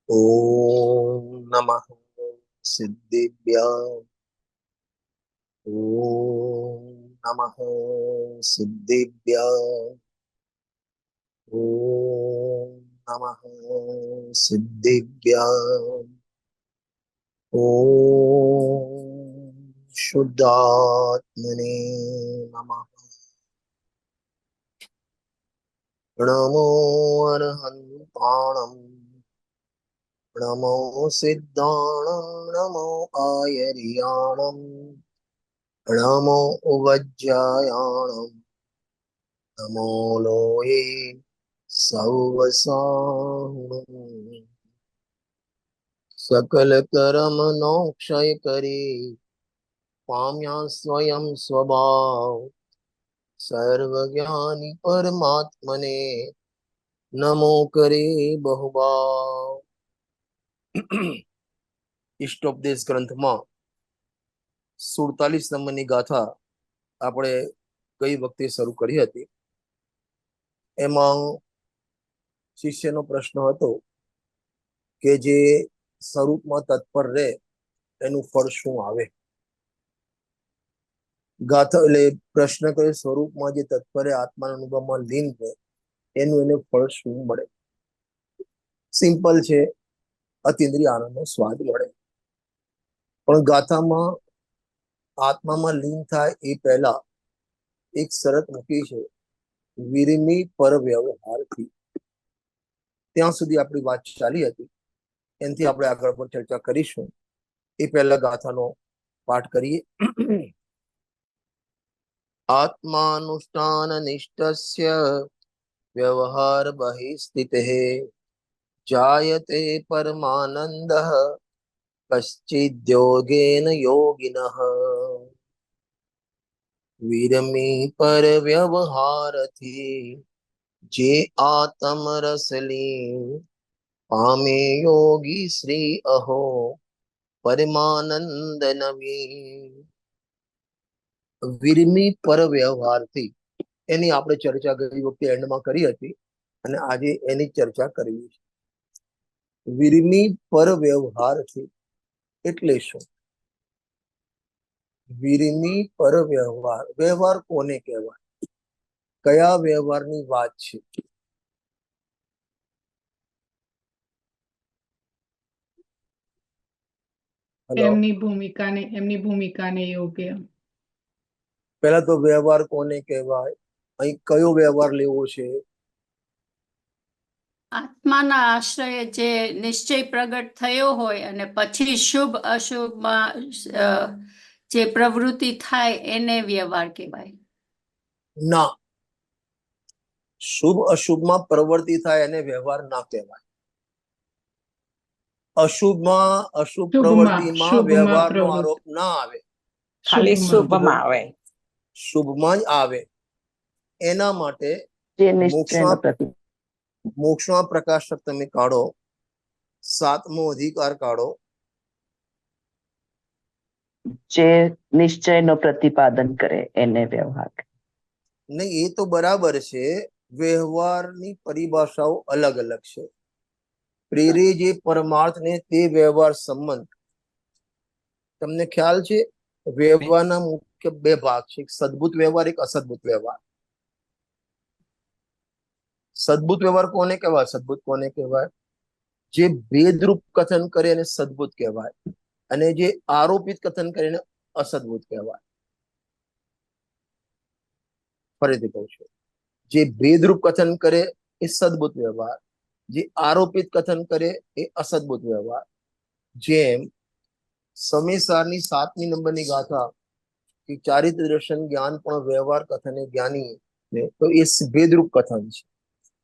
ઓમ નમઃ સિદ્ધિભ્યામ. ઓમ નમઃ સિદ્ધિભ્યામ. ઓમ નમઃ સિદ્ધિભ્યામ. ઓમ શુદ્ધાત્મને નમઃ. નમો અર્હંતાણમ. નમો સિદ્ધાણમ. નમો આયર્યાણમ. નમો ઉવજ્જાયાણમ. નમો લોહે સૌવસાહુણમ. સકલ કરમ નો ક્ષય કરી પામ્યા સ્વયં સ્વભાવ. સર્વજ્ઞાની પરમાત્મને નમો કરે બહુભાવ. ઇષ્ટોપદેશ ગ્રંથમાં 47 નંબરની ગાથા આપણે ગઈ વખતે શરૂ કરી હતી. એમાં શિષ્યનો પ્રશ્ન હતો કે જે સ્વરૂપમાં તત્પર રહે એનું ફળ શું આવે. ગાથા એટલે પ્રશ્ન કર્યો, સ્વરૂપમાં જે તત્પર આત્માના અનુભવમાં લીન રહે એનું એને ફળ શું મળે. સિમ્પલ છે, અતિન્દ્રિય આનંદનો સ્વાદ મળે. પણ ગાથામાં આત્મામાં લીન થાય એ પહેલા એક શરત મૂકી છે, વિરમી પર વ્યવહારથી. ત્યાં સુધી આપણી વાત ચાલી હતી, એનાથી આપણે આગળ પણ ચર્ચા કરીશું. એ પહેલા ગાથાનો પાઠ કરીએ. આત્માનુષ્ઠાન નિષ્ઠસ્ય વ્યવહાર બહિસ્થિતઃ જાયતે પરમાનંદઃ કશ્ચિદ્યોગેન યોગિનઃ. વિરમી પર વ્યવહારથી જે આત્મરસ લીન પામે યોગી શ્રી અહો પરમાનંદ નવીન. વિરમી પર વ્યવહારથી એની આપણે ચર્ચા ગઈ વખતે એન્ડમાં કરી હતી અને આજે એની ચર્ચા કરવી છે. વિરમી પર વ્યવહારથી એટલે શું? વિરમી પર વ્યવહાર, વ્યવહાર કોને કહેવાય? કયા વ્યવહારની વાત છે? એમની ભૂમિકાને યોગ્ય. પહેલા તો વ્યવહાર કોને કહેવાય, અહીં કયો વ્યવહાર લેવો છે? આત્માના આશ્રય જે નિશ્ચય પ્રગટ થયો હોય અને પછી શુભ અશુભમાં જે પ્રવૃત્તિ થાય એને વ્યવહાર કહેવાય. ના, શુભ અશુભમાં પ્રવૃત્તિ થાય એને વ્યવહાર ના કહેવાય. અશુભમાં અશુભ પ્રવૃત્તિમાં વ્યવહારનો આરોપ ના આવે, ખાલી શુભમાં આવે, શુભમાં જ આવે. એના માટે મોક્ષમાં પ્રકાશક તમે કાઢો, 7મો અધિકાર કાઢો. જે નિશ્ચયનો પ્રતિપાદન કરે એને વ્યવહાર. નહીં, એ તો બરાબર છે, વ્યવહારની પરિભાષાઓ અલગ અલગ છે. પ્રેરે જે પરમાર્થ ને તે વ્યવહાર સંબંધ. તમને ખ્યાલ છે, વ્યવહારના મુખ્ય બે ભાગ છે, એક સદભૂત વ્યવહાર, એક અસદભૂત વ્યવહાર. સદભૂત વ્યવહાર કોને કહેવાય? સદભૂત કોને કહેવાય? જે ભેદરૂપ કથન કરે એને સદભૂત કહેવાય, અને જે આરોપિત કથન કરે એને અસદભૂત કહેવાય. ફરીથી કહું છું, જે ભેદરૂપ કથન કરે એ સદભૂત વ્યવહાર, જે આરોપિત કથન કરે એ અસદભૂત વ્યવહાર. જેમ સમેસારની 7મી નંબરની ગાથા કે ચારિત્ર દર્શન જ્ઞાન પણ વ્યવહાર કથન જ્ઞાની, તો એ ભેદરૂપ કથન છે.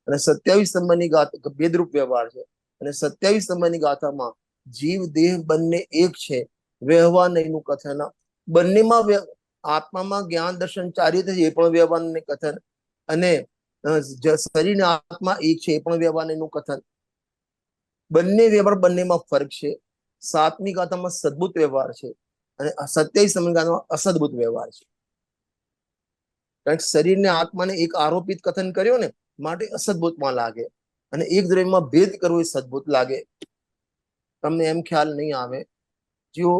અને 27 નંબરની ગાથા ભેદરૂપ વ્યવહાર છે. અને 27 નંબરની ગાથામાં જીવ દેહ બંને એક છે, વ્યવહાર નહીંનું કથન. બંનેમાં આત્મામાં જ્ઞાન દર્શન ચારિત્ર છે, એ પણ વ્યવહાર નહીં કથન. અને શરીર આત્મા એક છે, એ પણ વ્યવહાર નહીંનું કથન. બંને વ્યવહાર, બંનેમાં ફરક છે. 7મી ગાથામાં સદભૂત વ્યવહાર છે અને 27 નંબરની ગાથામાં અસદભૂત વ્યવહાર છે. કારણ કે શરીરને આત્માને એક આરોપિત કથન કર્યો ને, માટે અસદભૂતમાં લાગે, અને એક દ્રવ્યમાં ભેદ કરવો એ સદભૂત લાગે. તમને એમ ખ્યાલ નહીં આવે, જો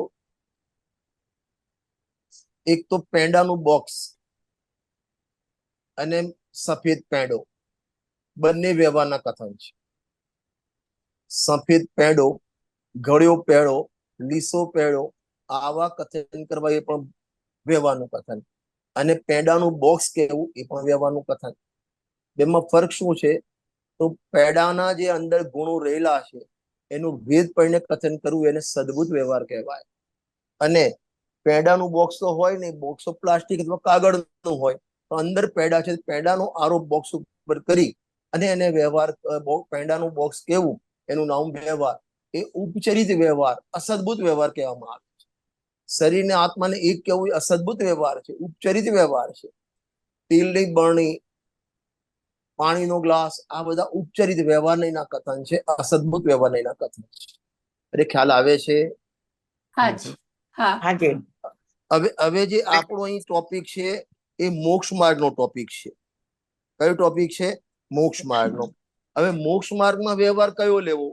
એક તો પેંડાનું બોક્સ અને સફેદ પેંડો બંને વ્યવહારના કથન છે. સફેદ પેંડો, ગળ્યો પેડો, લીસો પેડો, આવા કથન કરવા એ પણ વ્યવહારનું કથન, અને પેંડાનું બોક્સ કહેવું એ પણ વ્યવહારનું કથન. બેમાં ફરક શું છે? તો પેડાના જે અંદર ગુણો રહેલા છે એનું ભેદ પડીને કથન કરવું એને સદભુત વ્યવહાર કહેવાય. અને પેડાનું બોક્સ તો હોય ને, બોક્સ તો પ્લાસ્ટિક અથવા કાગળનું હોય, તો અંદર પેડા છે, પેડાનો આરોપ બોક્સ ઉપર કરી અને એને વ્યવહાર, પેડાનું બોક્સ કેવું એનું નામ વ્યવહાર. એ ઉપચરિત વ્યવહાર, અસદભુત વ્યવહાર કહેવામાં આવે છે. શરીરને આત્માને એક કેવું એ અસદભુત વ્યવહાર છે, ઉપચરિત વ્યવહાર છે. તેલની બરણી, પાણીનો ગ્લાસ, આ બધા ઉપચરિત વ્યવહાર ના કથન છે, અસદભુત વ્યવહાર ના કથન છે. અરે ખ્યાલ આવે છે? હાજી, હા, હાજી. હવે જે આપણો અહીં ટોપિક છે એ મોક્ષ માર્ગનો ટોપિક છે. કયો ટોપિક છે? મોક્ષ માર્ગનો. હવે મોક્ષ માર્ગમાં વ્યવહાર કયો લેવો?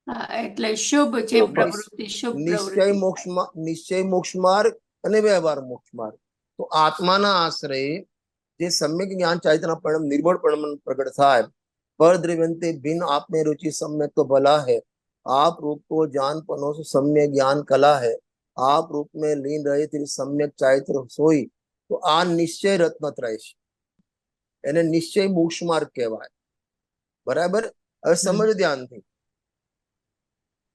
હા, એટલે શુભ જે પ્રવૃત્તિ, શુભ નિશ્ચય પ્રવૃત્તિ. મોક્ષમાં, નિશ્ચય મોક્ષ માર્ગ અને વ્યવહાર મોક્ષ માર્ગ. તો આત્માના આશ્રય જે સમ્યક જ્ઞાન ચારિત્રના પરિણામ નિર્બળ પરિણામ પ્રગટ થાય, પર દ્રવ્યંતે ભિન્ન આપને रुचि सम्यक तो भला है, आप रूप को जान पनो सम्यक ज्ञान कला है, आप रूप में लीन रहे तेरी सम्यक चारित्र सोई. તો આ નિશ્ચય રત્નત્રય છે, એને નિશ્ચય મોક્ષ માર્ગ કહેવાય. બરાબર? હવે સમજો ધ્યાનથી,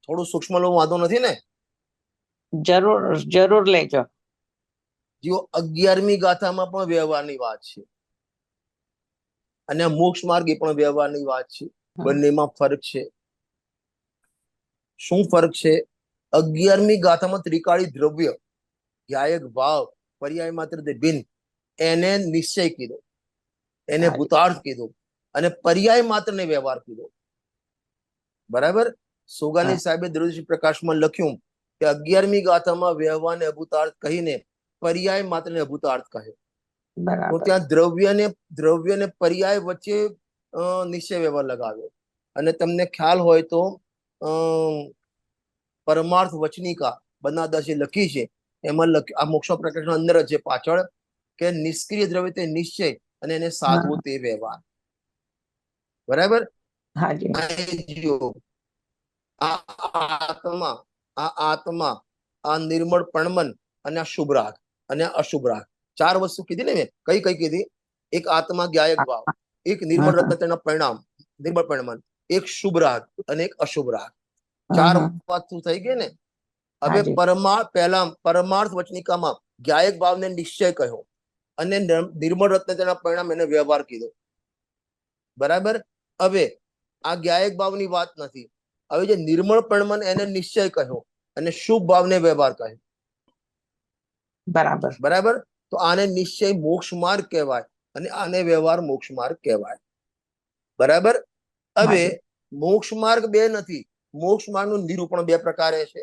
થોડું સૂક્ષ્મ લો, વાંધો નથી ને? જરૂર જરૂર લેજો. જો 11મી ગાથામાં પણ વ્યવહારની વાત છે અને મોક્ષ માર્ગ એ પણ વ્યવહારની વાત છે. બંનેમાં ફરક છે. શું ફરક છે? 11મી ગાથામાં ત્રિકાળી દ્રવ્ય, ધ્યાયક ભાવ, પર્યાય માત્ર ભિન્ન, એને નિશ્ચય કીધો, એને ભૂતાર્થ કીધો, અને પર્યાય માત્ર ને વ્યવહાર કીધો. બરાબર? સોગાની સાહેબે દ્રવ્ય પ્રકાશમાં લખ્યું કે 11મી ગાથામાં વ્યવહારને અભૂતાર્થ કહીને પર્યાય માત્ર ને અભૂતાર્થ કહે. તો ત્યાં દ્રવ્ય ને પર્યાય વચ્ચે નિશ્ચય વ્યવહાર લગાવ્યો. અને તમને ખ્યાલ હોય તો પરમાર્થ વચનિકા બનાદાસે લખી છે, એમાં આ મોક્ષ પ્રકાશના અંદર જ છે પાછળ, કે નિષ્ક્રિય દ્રવ્ય તે નિશ્ચય અને એને સાધવું તે વ્યવહાર. બરાબર? આ આત્મા, આ નિર્મળ પણમન અને આ શુભ રાગ અને અશુભ રાગ, ચાર વસ્તુ કીધી ને મેં. કઈ કઈ કીધી? એક આત્મા જ્ઞાયક ભાવ, એક નિર્મળ રત્નત્રયના પરિણામ નિર્મળ પરિણામ, એક શુભ રાગ અને એક અશુભ રાગ. ચાર વાત થઈ ગઈ ને? હવે પરમાર્થ વચનિકામાં જ્ઞાયક ભાવને નિશ્ચય કહ્યો અને નિર્મળ રત્નત્રયના પરિણામ એને વ્યવહાર કીધો. બરાબર? હવે આ જ્ઞાયક ભાવની વાત નથી. હવે જે નિર્મળ પરિણામ એને નિશ્ચય કહ્યો અને શુભ ભાવને વ્યવહાર કહ્યો. બરાબર બરાબર? તો આને નિશ્ચય મોક્ષ માર્ગ કહેવાય અને આને વ્યવહાર મોક્ષ માર્ગ કહેવાય. બરાબર? હવે મોક્ષ માર્ગ બે નથી, મોક્ષ માર્ગનું નિરૂપણ બે પ્રકારે છે.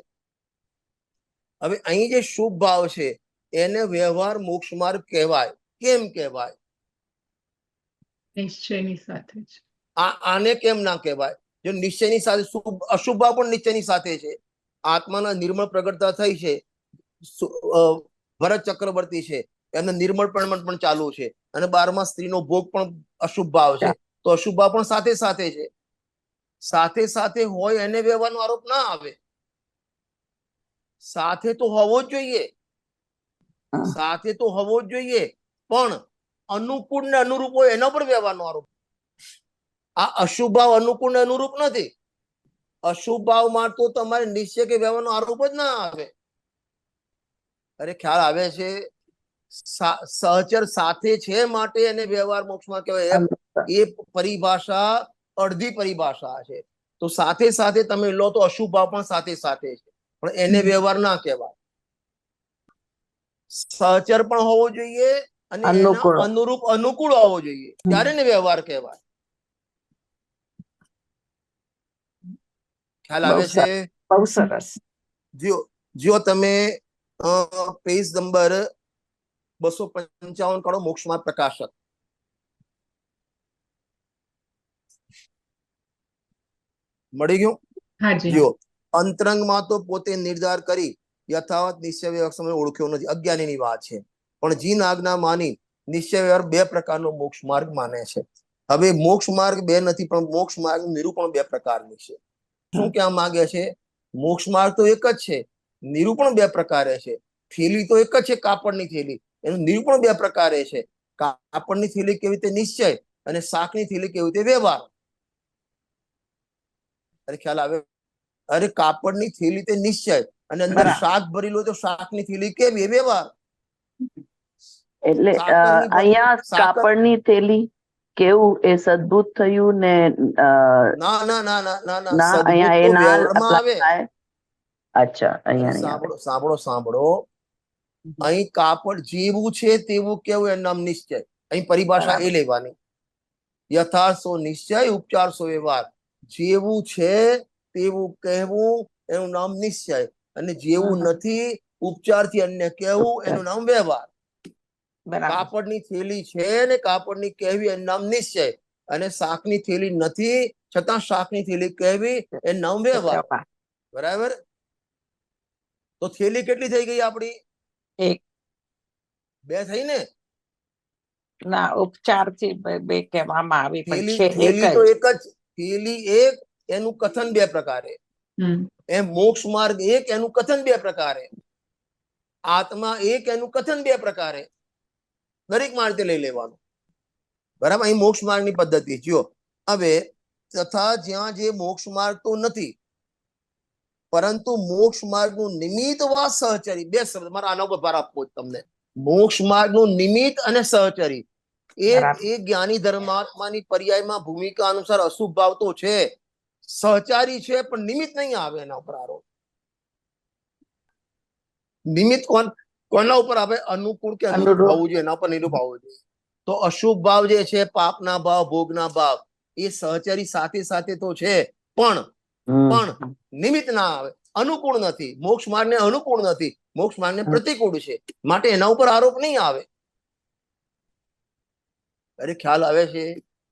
હવે અહીં જે શુભ ભાવ છે એને વ્યવહાર મોક્ષ માર્ગ કહેવાય. કેમ કહેવાય? નિશ્ચયની સાથે જ. આને કેમ ના કહેવાય? જો નિશ્ચયની સાથે અશુભ ભાવ પણ નિશ્ચયની સાથે છે. આત્માના નિર્મળ પ્રગટતા થઈ છે, ભરત ચક્રવર્તી છે, એમને નિર્મળ પણ ચાલુ છે, અને 12મા સ્ત્રીનો ભોગ પણ અશુભ ભાવ છે. તો અશુભ ભાવ પણ સાથે સાથે છે. સાથે સાથે હોય એને વ્યવહારનો આરોપ ના આવે. સાથે તો હોવો જ જોઈએ, સાથે તો હોવો જ જોઈએ, પણ અનુકૂળ ને અનુરૂપ હોય એના પર વ્યવહારનો આરોપ. આ અશુભ ભાવ અનુકૂળ ને અનુરૂપ નથી. અશુભ ભાવમાં તો તમારે નિશ્ચય કે વ્યવહારનો આરોપ જ ના આવે. અરે ખ્યાલ આવે છે? સહચર સાથે છે માટે એને વ્યવહાર મોક્ષમાં કહેવાય. એ પરિભાષા અડધી પરિભાષા છે. તો સાથે સાથે તમે લો તો અશુભ ભાવ પણ સાથે સાથે છે, પણ એને વ્યવહાર ના કહેવાય. સહચર પણ હોવો જોઈએ અને એના અનુરૂપ અનુકૂળ હોવો જોઈએ, ત્યારે ને વ્યવહાર કહેવાય. ખ્યાલ આવે છે? બહુ સરસ. જો તમે પેજ નંબર 255 કાઢો, મોક્ષમાં પ્રકાશક. મળી ગયું? હાજી જો અંતરંગમાં તો પોતે નિર્ધાર કરી યથાવત નિશ્ચય વ્યવહાર સમય ઓળખ્યો નથી, અજ્ઞાનીની વાત છે. પણ જીન આજ્ઞા માની નિશ્ચય વ્યવહાર બે પ્રકારનો મોક્ષ માર્ગ માને છે. હવે મોક્ષ માર્ગ બે નથી, પણ મોક્ષ માર્ગ નિરૂપણ બે પ્રકારની છે. શું કહેવા માંગે છે? મોક્ષ માર્ગ તો એક જ છે, નિરૂપણ બે પ્રકારે છે. થેલી તો એક જ છે, કાપડની થેલી, એનું નિરૂપણ બે પ્રકારે છે. કાપડની થેલી કેવી રીતે નિશ્ચય અને શાકની થેલી કેવી રીતે વ્યવહાર. અરે ખ્યાલ આવે? અરે કાપડની થેલી તે નિશ્ચય અને અંદર બરાબર. શાક ભરેલું હોય તો શાકની થેલી કેવી? એ વ્યવહાર. એટલે સાકરની અહીંયા સાકર કાપડની થેલી કેવું એ સદભૂત થયું ને ના ના ના ના ના ના ના સદબુદ્ધ અહીંયા તો એ ના વ્યવહારમાં apply આવે. થાય. અચ્છા અરે અહીંયા નહીં આવે. સાંભળો સાંભળો સાંભળો, અહીં કાપડ જેવું છે તેવું કેવું એનું નામ નિશ્ચય. અહીં પરિભાષા એ લેવાની. યથાર્થ સો નિશ્ચય, ઉપચાર સો વ્યવહાર. જેવું છે તેવું કહેવું એનું નામ નિશ્ચય, અને જેવું નથી ઉપચારથી અન્ય કહેવું એનું નામ વ્યવહાર. બરાબર. કાપડની થેલી છે ને કાપડની કહેવી એનું નામ નિશ્ચય, અને શાકની થેલી નથી છતાં શાકની થેલી કહેવી એનું નામ વ્યવહાર. બરાબર? તો થેલી કેટલી થઈ ગઈ આપણી? એક. બે થઈ ને? ના, ઉપચારથી બે કહેવામાં આવી, પણ થેલી છે થેલી એક તો જ. એક જ. થેલી એક, એનું કથન બે પ્રકારે. હમ એમ મોક્ષ માર્ગ એક, એનું કથન બે પ્રકારે. આત્મા એક, એનું કથન બે પ્રકારે. દરેક માર્ગે લઈ લેવાનું. બરાબર? અહીં મોક્ષ માર્ગની પદ્ધતિ જો. હવે તથા જ્યાં જે મોક્ષ માર્ગ તો નથી, પરંતુ મોક્ષ માર્ગનું નિમિત્ત વા સહચરી, બે શબ્દ મારા આના ઉપર ભાર આપવો જ તમને. મોક્ષ માર્ગનું નિમિત્ત અને સહચરી બરાબર. એ જ્ઞાની ધર્માત્માની પર્યાયમાં ભૂમિકા અનુસાર અશુભ ભાવ તો છે, સહચારી છે, પણ નિમિત્ત નહીં આવે એના ઉપર આરોપ. નિમિત્ત કોના ઉપર આવે? અનુકૂળ કે અનુરૂપ અનુરૂપ. હોવું જોઈએ, એના પર નિરૂપ હોવું જોઈએ. તો અશુભ ભાવ જે છે, પાપના ભાવ, ભોગના ભાવ, એ સહચરી સાથે સાથે તો છે, પણ નિમિત્ત ના આવે. અનુકૂળ નથી, મોક્ષ માર્ગને અનુકૂળ નથી, મોક્ષ માર્ગને પ્રતિકૂળ છે, માટે એના ઉપર આરોપ નહીં આવે. અરે ખ્યાલ આવે છે?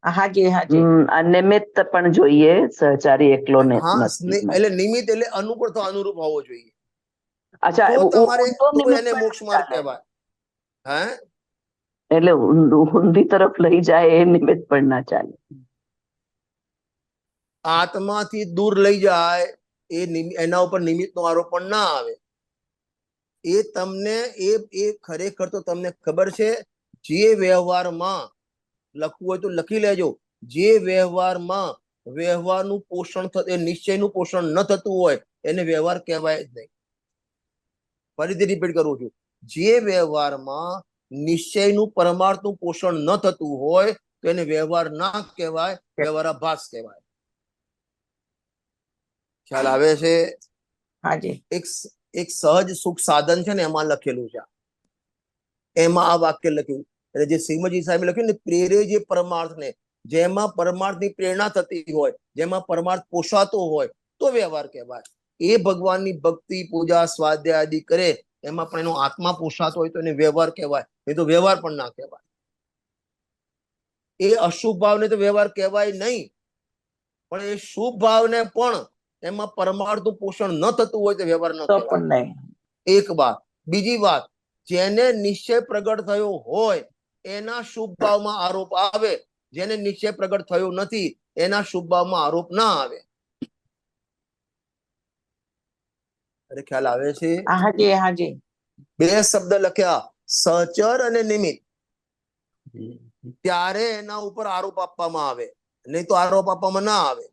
હાજી હાજી. આ નિમિત્ત પણ જોઈએ, સહચારી એકલો ને હા, નથી. એટલે નિમિત્ત એટલે અનુકૂળ તો અનુરૂપ હોવો જોઈએ. અચ્છા તો તમારે ઊંધો તો નિમિત્ત એને પણ મોક્ષ માર્ગ ચાલે. કહેવાય. હે? એટલે ઊંધી તરફ લઈ જાય એ નિમિત્ત પણ ના ચાલે. આત્માથી દૂર લઈ જાય એના ઉપર નિમિત્તનો આરોપ પણ ના આવે. એ તમને એ ખરેખર તો તમને ખબર છે, જે વ્યવહારમાં લખવું હોય તો લખી લેજો. જે વ્યવહારમાં વ્યવહારનું પોષણ નિશ્ચયનું પોષણ ન થતું હોય એને વ્યવહાર કહેવાય જ નહીં. ફરીથી રિપીટ કરું છું. જે વ્યવહારમાં નિશ્ચયનું પરમાર્થનું પોષણ ન થતું હોય તો એને વ્યવહાર ના કહેવાય, વ્યવહારાભાસ કહેવાય. ખ્યાલ આવે છે? હાજી. એક સહજ સુખ સાધન છે ને, એમાં લખેલું છે. એમાં આ વાક્ય લખ્યું, એટલે જે શ્રીમદજી સાહેબે લખ્યું ને, પ્રેરે જે પરમાર્થને, જેમાં પરમાર્થની પ્રેરણા થતી હોય, જેમાં પરમાર્થ પોષાતો હોય તો વ્યવહાર કહેવાય. એ ભગવાનની ભક્તિ, પૂજા, સ્વાધ્યાય આદિ કરે, એમાં પણ એનો આત્મા પોષાતો હોય તો એને વ્યવહાર કહેવાય, નહીં તો વ્યવહાર પણ ના કહેવાય. એ અશુભ ભાવને તો વ્યવહાર કહેવાય નહીં, પણ એ શુભ ભાવને પણ એમાં પરમાર્થનું પોષણ ન થતું હોય તો વ્યવહાર ન તો કહેવાય. પણ નહીં. એક વાત. બીજી વાત, જેને નિશ્ચય પ્રગટ થયો હોય એના શુભ ભાવમાં આરોપ આવે, જેને નિશ્ચય પ્રગટ થયો નથી એના શુભ ભાવમાં આરોપ ના આવે. અરે ખ્યાલ આવે છે? હાજી હાજી. બે શબ્દ લખ્યા, સહચર અને નિમિત્ત, ત્યારે એના ઉપર આરોપ આપવામાં આવે, નહીં તો આરોપ આપવામાં ના આવે.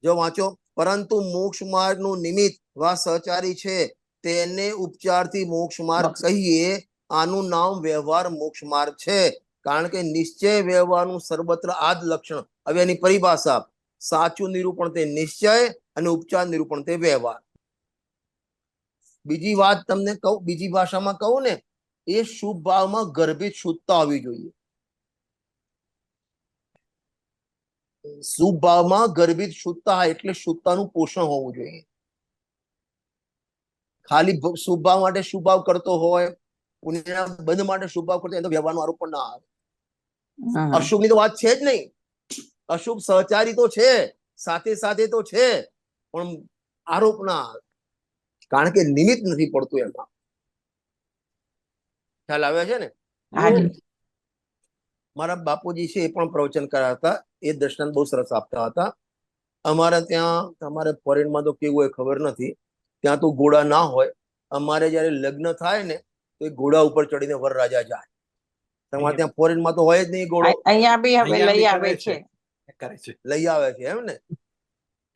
જો વાંચો, પરંતુ મોક્ષ માર્ગ નું નિમિત્ત વા સહચારી છે, તેને ઉપચારથી મોક્ષ માર્ગ કહીએ. આનું નામ વ્યવહાર મોક્ષ માર્ગ છે, કારણ કે નિશ્ચય વ્યવહારનું સર્વત્ર આ જ લક્ષણ. હવે એની પરિભાષા, સાચું નિરૂપણ તે નિશ્ચય અને ઉપચાર નિરૂપણ તે વ્યવહાર. બીજી વાત તમને કહું, બીજી ભાષામાં કહું ને, એ શુભ ભાવમાં ગર્ભિત શુદ્ધતા હોવી જોઈએ. શુભ ભાવમાં ગર્ભિત શુદ્ધતા એટલે શુદ્ધતાનું પોષણ હોવું જોઈએ. ખાલી શુભ ભાવ માટે શુભ ભાવ કરતો હોય, પુણ્યના બંધ માટે શુભ ભાવ કરતો હોય તો વ્યવહારનો આરોપ પણ ના આવે. અશુભની તો વાત છે જ નહીં. અશુભ સહચારી તો છે, સાથે સાથે તો છે, પણ આરોપ ના આવે, કારણ કે નિમિત્ત નથી પડતું એમાં. ખ્યાલ આવે છે ને? હાજી. મારા બાપુજી છે એ પણ પ્રવચન કર્યા હતા, એ દર્શન બહુ સરસ આપતા હતા. અમારે ત્યાં, તમારે ફોરેનમાં તો કેવું હોય ખબર નથી, ત્યાં તો ઘોડા ના હોય. અમારે જયારે લગ્ન થાય ને તો એ ઘોડા ઉપર ચડીને વરરાજા જાય. તમારે ત્યાં ફોરેનમાં તો હોય જ નહીં ઘોડો. અહીંયા બી હવે અહીંયા લઈ બી આવે કરે છે. કરે છે, લઈ આવે છે એમ ને?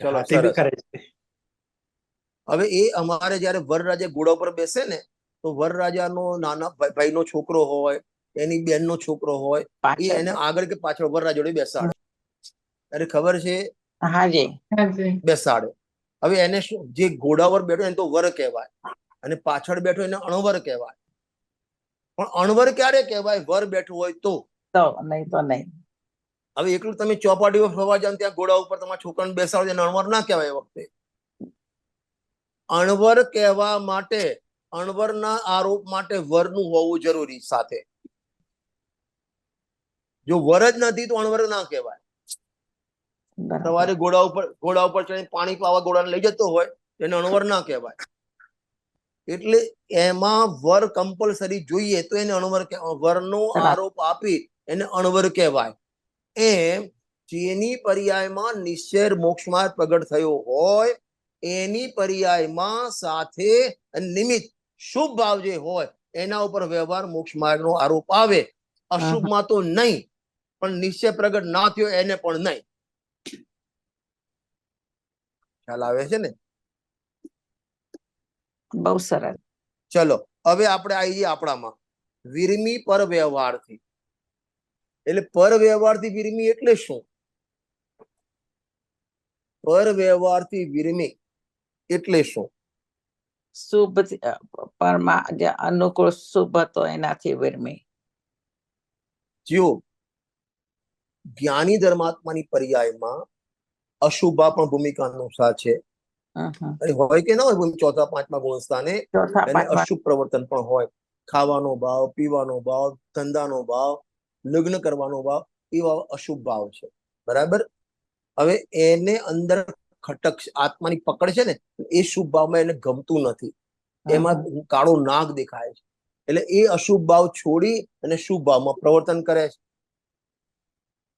ચલો હાથી બી સરસ. કરે છે. હવે એ અમારે જયારે વરરાજા ઘોડા ઉપર બેસે ને તો વરરાજાનો નાના ભાઈનો છોકરો હોય, એની બેનનો છોકરો હોય, એ પાછળ. એને આગળ કે પાછળ વરરાજા જોડે બેસાડે. અરે ખબર છે? હાજી. બેસાડે. હવે એને શું, જે ઘોડા પર બેઠો એને તો વર કહેવાય, અને પાછળ બેઠો એને અણવર કહેવાય. પણ અણવર ક્યારે કહેવાય? વર બેઠું હોય તો. તો નહીં તો નહીં. હવે એકલું તમે ચોપાટી પર ફરવા જાવ ત્યાં ઘોડા ઉપર તમારા છોકરાને બેસાડો, એને અણવર ના કહેવાય. એ વખતે અણવર કહેવા માટે, અણવરના આરોપ માટે વરનું હોવું જરૂરી સાથે. જો વર જ નથી તો અણવર ના કહેવાય. બરાબર. સવારે ઘોડા ઉપર ચડીને પાણી પાવા ઘોડાને લઈ જતો હોય એને અણવર ના કહેવાય. એટલે એમાં વર કમ્પલસરી જોઈએ તો એને અણવર કહેવાય. વરનો આરોપ આપી એને અણવર કહેવાય. એમ જેની પર્યાયમાં નિશ્ચય મોક્ષ માર્ગ પ્રગટ થયો હોય એની પર્યાયમાં સાથે નિમિત્ત શુભ ભાવ જે હોય એના ઉપર વ્યવહાર મોક્ષ માર્ગનો આરોપ આવે. અશુભમાં તો નહીં, પણ નિશ્ચય પ્રગટ ના થયો એને પણ નહીં. ખ્યાલ આવે છે ને? બહુ સરસ. ચલો હવે આપણે આવી જઈએ આપણામાં વિરમી પર વ્યવહારથી. એટલે પર વ્યવહારથી વિરમી એટલે શું? પર વ્યવહારથી વિરમી એટલે શું? શુભ પરમાં જે અનુકૂળ શુભ હતો એનાથી વિરમી. જો જ્ઞાની ધર્માત્માની પર્યાયમાં અશુભા પણ ભૂમિકાનો સાથ છે. હોય કે ના હોય, ચોથા પાંચમા ગુણ સ્થાને એને અશુભ પ્રવર્તન પણ હોય. ખાવાનો ભાવ, પીવાનો ભાવ, ધંધાનો ભાવ, લગ્ન કરવાનો ભાવ, એવા અશુભ ભાવ છે. બરાબર? હવે એને અંદર ખટક આત્માની પકડ છે ને, એ શુભ ભાવમાં એને ગમતું નથી, એમાં કાળો નાગ દેખાય છે. એટલે એ અશુભ ભાવ છોડી અને શુભ ભાવમાં પ્રવર્તન કરે છે.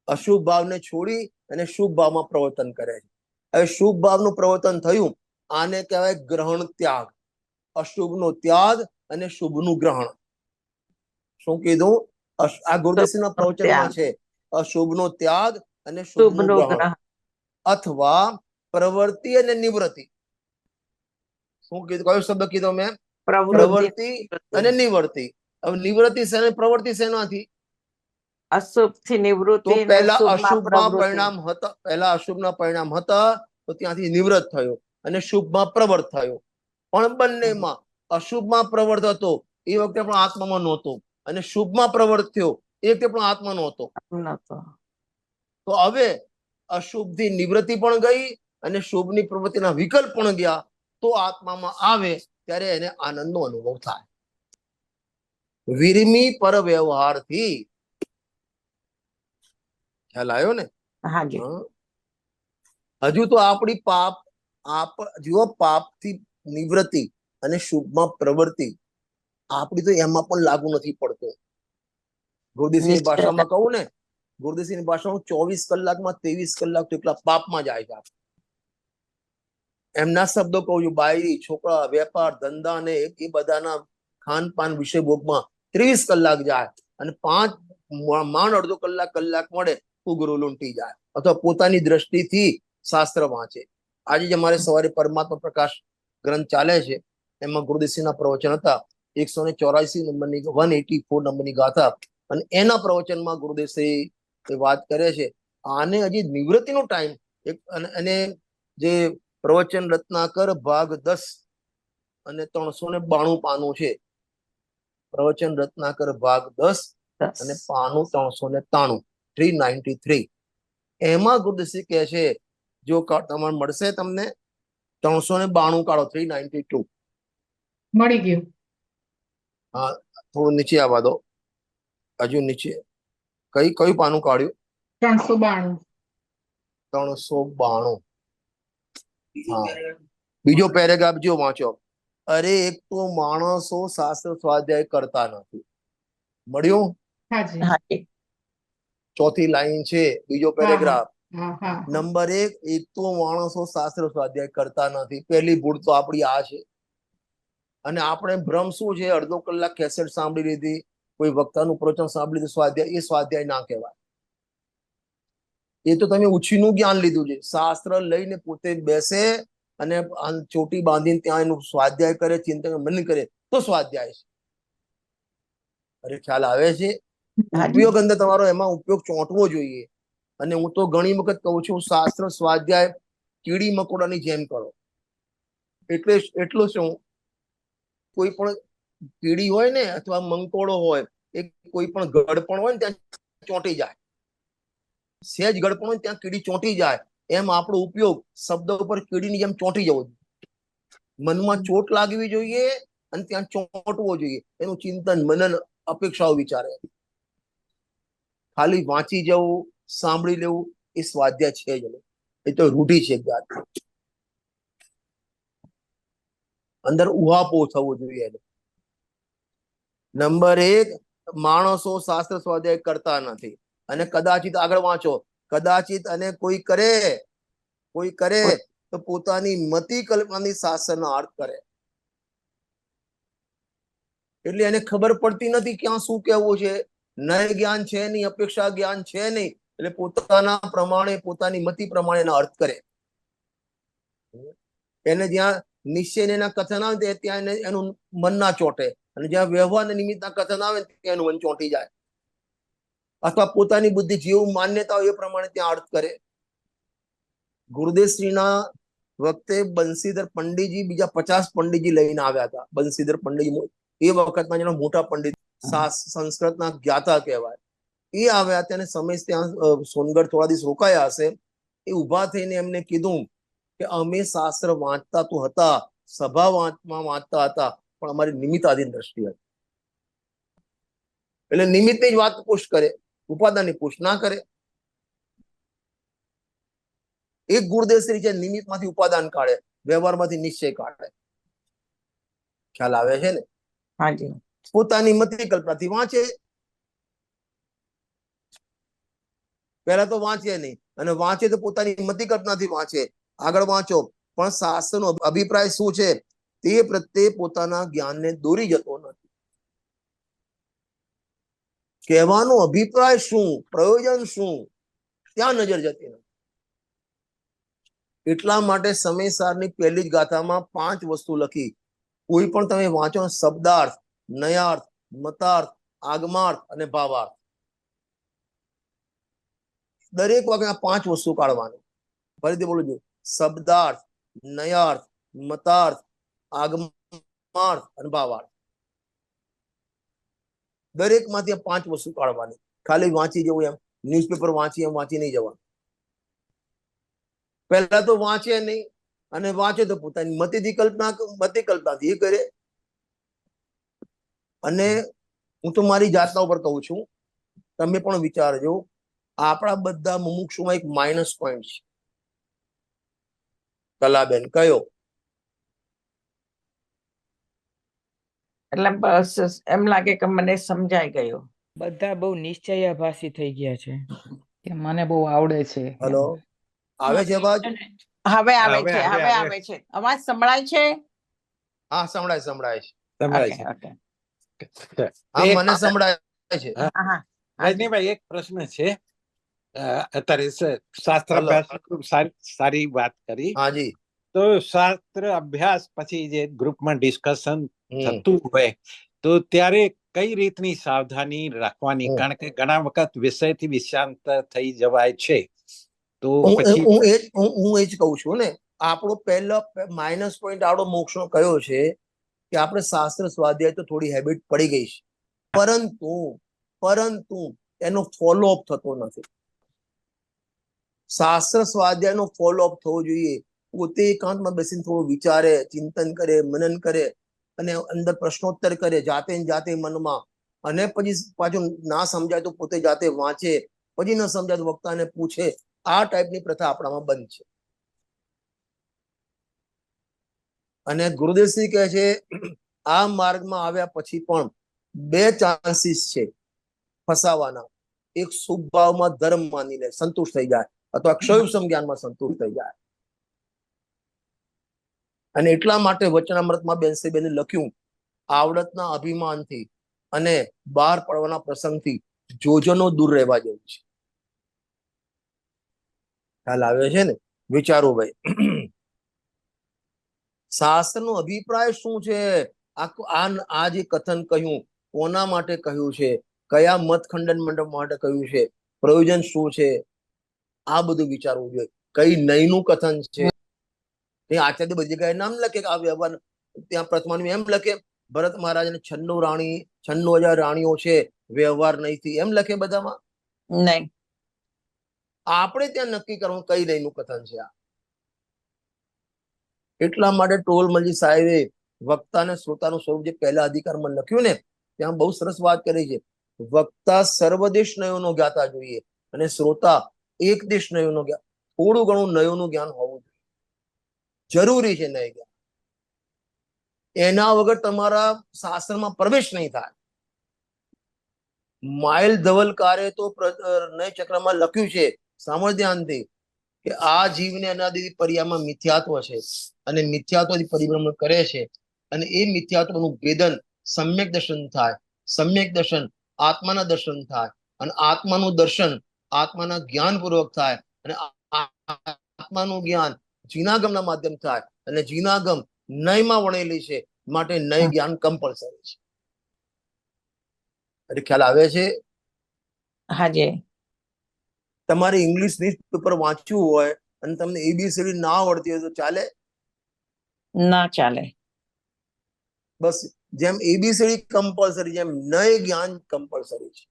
અશુભ ભાવને છોડી અને શુભ ભાવમાં પ્રવર્તન કરે છે. હવે શુભ ભાવનું પ્રવર્તન થયું, આને કહેવાય ગ્રહણ ત્યાગ. અશુભનો ત્યાગ અને શુભનું ગ્રહણ. શું કીધું? આ ગુરુદેવના પ્રવચનમાં છે. અશુભનો ત્યાગ અને શુભનું ગ્રહણ, અથવા પ્રવૃત્તિ અને નિવૃત્તિ. શું કીધું? કયો શબ્દ કીધો મેં? પ્રવૃત્તિ અને નિવૃત્તિ. હવે નિવૃત્તિ શેને, પ્રવૃત્તિ શેનાથી? અશુભ થી નિવૃત્તિ. તો પહેલા અશુભમાં પરિણામ હતા, પહેલા અશુભના પરિણામ હતા તો ત્યાંથી નિવૃત્ત થયો અને શુભમાં પ્રવર્ત થયો. પણ બંનેમાં અશુભમાં પ્રવર્ત હતો એ વખતે પણ આત્મામાં નહોતો, અને શુભમાં પ્રવર્ત થયો એ વખતે પણ આત્મા નહોતો. તો હવે અશુભ થી નિવૃત્તિ પણ ગઈ અને શુભની પ્રવૃત્તિના વિકલ્પ પણ ગયા. તો આત્મામાં આવે ત્યારે એને આનંદનો અનુભવ થાય. વિરમી પર વ્યવહારથી. ખ્યાલ આવ્યો ને? હજુ તો આપણી જુઓ, પાપથી નિવૃત્તિ અને શુભમાં પ્રવૃત્તિ આપણી તો એમાં પણ લાગુ નથી પડતો. ગુરુદેવસિંહની ભાષામાં કહું ને, ગુરુદેવસિંહની ભાષામાં 24 કલાકમાં 23 કલાક તો એકલા પાપમાં જાય છે. એમના શબ્દો કહું છું, બાયરી, છોકરા, વેપાર, ધંધા ને એ બધાના ખાનપાન વિષય ભોગમાં 23 કલાક જાય, અને 5 માંડ અડધો કલાક મળે તો ગુરુ લૂંટી જાય, અથવા પોતાની દ્રષ્ટિથી શાસ્ત્ર વાંચે. આજે જ અમારે સવારે પરમાત્મા પ્રકાશ ગ્રંથ ચાલે છે, એમાં ગુરુદેવસિંહના પ્રવચન હતા. 184 નંબરની 184 નંબરની ગાથા, અને એના પ્રવચનમાં ગુરુદેવસિંહ વાત કરે છે. આને હજી નિવૃત્તિનો ટાઈમ, અને જે પ્રવચન રત્નાકર ભાગ 10 અને 392 પાનું છે. પ્રવચન રત્નાકર ભાગ 10 અને પાનું 393, 393. એમાં ગુરુદેવસિંહ કહે છે, જો તમારે મળશે તમને 392 કાઢો, 392 મળી ગયું. હા, થોડું નીચે આવવા દો, હજુ નીચે. કયું પાનું કાઢ્યું? 392. 392. હા, બીજો પેરેગ્રાફ જો વાંચો. અરે એક તો માણસો શાસ્ત્ર સ્વાધ્યાય કરતા નથી. મળ્યું? હાજી. હાજી. ચોથી લાઈન છે, બીજો પેરેગ્રાફ. હા હા નંબર 1, એક તો માણસો શાસ્ત્ર સ્વાધ્યાય કરતા નથી. પહેલી ભૂલ તો આપણી આ છે. અને આપણે ભ્રમ શું છે, અડધો કલાક કેસેટ સાંભળી લીધી, કોઈ વક્તાનું પ્રવચન સાંભળી લીધું, સ્વાધ્યાય, એ સ્વાધ્યાય ના કહેવાય. એ તો તમે ઉછીનું જ્ઞાન લીધું છે. શાસ્ત્ર લઈને પોતે બેસે અને ચોટી બાંધીને ત્યાં એનું સ્વાધ્યાય કરે, ચિંતન મનન કરે, તો સ્વાધ્યાય છે. અરે ખ્યાલ આવે છે? ઉપયોગ અંદર તમારો એમાં ઉપયોગ ચોંટવો જોઈએ. અને હું તો ઘણી વખત કહું છું, શાસ્ત્ર સ્વાધ્યાય કીડી મકોડાની જેમ કરો. એટલે એટલું શું, કોઈ પણ કીડી હોય ને અથવા મંકોડો હોય, એ કોઈ પણ ગળપણ હોય ને ત્યાં ચોંટી જાય. સહેજ ગળપણ હોય ત્યાં કીડી ચોંટી જાય. એમ આપણો ઉપયોગ શબ્દ ઉપર કીડીની જેમ ચોંટી જવો જોઈએ. મનમાં ચોટ લાગવી જોઈએ અને ત્યાં ચોંટવો જોઈએ. એનું ચિંતન મનન અપેક્ષાઓ વિચારે. ખાલી વાંચી જવું, સાંભળી લેવું, એ સ્વાધ્યાય છે જ નહીં. એ તો રૂઢી છે. અંદર ઉહાપો થવો જોઈએ. નંબર 1, માણસો શાસ્ત્ર સ્વાધ્યાય કરતા નથી. અને કદાચિત આગળ વાંચો, કદાચિત અને કોઈ કરે તો પોતાની મતિ કલ્પનાની શાસ્ત્રનો અર્થ કરે. એટલે એને ખબર પડતી નથી ક્યાં શું કહેવું છે. નય જ્ઞાન છે નહીં, અપેક્ષા જ્ઞાન છે નહીં, એટલે પોતાના પ્રમાણે, પોતાની મતિ પ્રમાણે એનો અર્થ કરે. એને જ્યાં નિશ્ચય એના કથન આવે ત્યાં એનું મન ના ચોંટે, અને જ્યાં વ્યવહાર નિમિત્તના કથન આવે ત્યાં એનું મન ચોંટી જાય. અથવા પોતાની બુદ્ધિ જેવું માન્યતા હોય એ પ્રમાણે ત્યાં અર્થ કરે. ગુરુદેવશ્રીના વખતે બંસીધર પંડિતજી બીજા 50 પંડિતજી લઈને આવ્યા હતા. બંસીધર પંડિતજી એ વખતના જેના મોટા પંડિત, સંસ્કૃતના જ્ઞાતા કહેવાય. એ આવ્યા તેને સમય ત્યાં સોનગઢ થોડા દિવસ રોકાયા હશે. એ ઉભા થઈને એમને કીધું કે અમે શાસ્ત્ર વાંચતા તો હતા, સભા વાંચતા હતા, પણ અમારી નિમિત્તાધીન દ્રષ્ટિ હતી. એટલે નિમિત્તની જ વાત પુષ્ટ કરે, ઉપાદાનની પુષ્ટ ના કરે. એક ગુરુદેવશ્રી છે, નિમિત્તમાંથી ઉપાદાન કાઢે, વ્યવહારમાંથી નિશ્ચય કાઢે. ખ્યાલ આવે છે ને? હાજી. પોતાની મતિ કલ્પનાથી વાંચે. પહેલા તો વાંચે નહીં, અને વાંચે તો પોતાની મતિ કલ્પનાથી વાંચે. આગળ વાંચો, પણ શાસ્ત્રનો અભિપ્રાય શું છે તે પ્રત્યે પોતાના જ્ઞાનને દોરી જતો નથી. કહેવાનો અભિપ્રાય શું, પ્રયોજન શું, ત્યાં નજર જતી નથી. એટલા માટે સમયસારની પહેલી જ ગાથામાં 5 વસ્તુ લખી. કોઈ પણ તમે વાંચો, શબ્દાર્થ, નયાર્થ, મતાર્થ, આગમાર્થ અને ભાવાર્થ. દરેક વખતે આ 5 વસ્તુ કાઢવાની. ફરીથી બોલું છું, શબ્દાર્થ, નયાર્થ, મતાર્થ, આગમાર્થ અને ભાવાર્થ. દરેક માંથી 5 વસ્તુ કાઢવાની. ખાલી વાંચી જવું, એમ ન્યૂઝપેપર વાંચી એમ વાંચી નહીં જવાનું. પહેલા તો વાંચે નહીં, અને વાંચે તો પોતાની મતિ કલ્પનાથી એ કરે. અને હું તો મારી જાતના ઉપર કહું છું, તમે પણ વિચારજો, આપણા બધા મુમુક્ષુમાં એક માઇનસ પોઈન્ટ છે. કલાબેન, કયો? એટલે બસ એમ લાગે કે મને સમજાઈ ગયું. બધા બહુ નિશ્ચયાભાસી થઈ ગયા છે કે મને બહુ આવડે છે. હલો, આવે છે અવાજ? હવે આવે હવે છે, આવે, હવે આવે. આવે છે. અવાજ સંભળાય છે? હા, સંભળાય છે. સંભળાય ઓકે, છે. ઓકે. હા, એક- મને સંભળાય છે. હા. હા, રજનીભાઈ, એક પ્રશ્ન છે. અત્યારે શાસ્ત્ર હલો. અભ્યાસ ખૂબ સારી વાત કરી. હાજી. તો શાસ્ત્ર અભ્યાસ પછી જે ગ્રુપમાં ડિસ્કશન હમ. થતું હોય તો ત્યારે કઈ રીતની સાવધાની રાખવાની? હમ. કારણ કે ઘણા વખત વિષયથી વિષાંત થઈ જવાય છે. તો હું પછી એ જ કહું છું ને, આપણો પહેલો માઇનસ પોઈન્ટ આપણો મોક્ષનો કયો છે કે આપણે શાસ્ત્ર સ્વાધ્યાય તો થોડી હેબિટ પડી ગઈ છે, પરંતુ એનો ફોલોઅપ થતો નથી. શાસ્ત્ર સ્વાધ્યાયનો ફોલોઅપ થવો જોઈએ. પોતે એકાંતમાં બેસીને થોડું વિચારે, ચિંતન કરે, મનન કરે, અને અંદર પ્રશ્નોત્તર કરે જાતે મનમાં. અને પછી પાછું ના સમજાય તો પોતે જાતે વાંચે, પછી ન સમજાય તો વક્તાને પૂછે. આ ટાઈપની પ્રથા આપણામાં બંધ છે. અને ગુરુદેવશ્રી કહે છે આ માર્ગમાં આવ્યા પછી પણ 2 ચાન્સીસ છે ફસાવાના. એક શુભ ભાવમાં ધર્મ માનીને સંતુષ્ટ થઈ જાય, અથવા ક્ષયોક્ષમ જ્ઞાનમાં સંતુષ્ટ થઈ જાય. અને એટલા માટે વચનામૃતમાં બેનસીબેને લખ્યું, આવડતના અભિમાનથી અને બહાર પડવાના પ્રસંગથી જોજનો દૂર રહેવા જેવું છે. ખ્યાલ આવે છે ને? વિચારો ભાઈ. શાસ્ત્રનો અભિપ્રાય શું છે? આ જે કથન કહ્યું કોના માટે કહ્યું છે, કયા મત ખંડન મંડપ માટે કહ્યું છે, પ્રયોજન શું છે, આ બધું વિચારવું જોઈએ. કઈ નયનું કથન છે. એ આચાર્ય બધી જગ્યાએ નામ લખે કે આ વ્યવહાર, ત્યાં પ્રથમાનું એમ લખે ભરત મહારાજને 96,000 રાણીઓ છે, વ્યવહાર નહીંથી, એમ લખે બધામાં. નહીં. આપણે ત્યાં નક્કી કરવું કઈ નયનું કથન છે આ. એટલા માટે ટોલમલજી સાહેબે વક્તા અને શ્રોતાનું સ્વરૂપ જે પહેલા અધિકારમાં લખ્યું ને, ત્યાં બહુ સરસ વાત કરી છે. વક્તા સર્વદેશ નયોનો જ્ઞાતા જોઈએ અને શ્રોતા એક દેશ નયોનો જ્ઞાન. થોડું ઘણું નયોનું જ્ઞાન હોવું જોઈએ, જરૂરી છે નય જ્ઞાન. એના વગર તમારા શાસ્ત્રમાં પ્રવેશ નહીં થાય. માઇલ ધવલકારે તો નય ચક્રમાં લખ્યું છે, સાંભળ ધ્યાનથી, કે આ જીવને અનાદિથી પર્યામાં મિથ્યાત્વ છે અને મિથ્યાત્વથી પરિભ્રમણ કરે છે, અને એ મિથ્યાત્વનું ભેદન સમ્યક દર્શન થાય. સમ્યક દર્શન આત્માના દર્શન થાય, અને આત્માનું દર્શન આત્માના જ્ઞાન પૂર્વક થાય, અને આત્માનું જ્ઞાન જીનાગમના માધ્યમ થાય, અને જીનાગમ નયમાં વણેલી છે, માટે નય જ્ઞાન કમ્પલસરી છે. એટલે ખ્યાલ આવે છે? હાજી. તમારે ઇંગ્લિશ ન્યૂઝપેપર વાંચવું હોય અને તમને એબીસીડી ના આવડતી હોય તો ચાલે? ના ચાલે. બસ જેમ એબીસીડી કમ્પલસરી, જેમ નય જ્ઞાન કમ્પલસરી છે.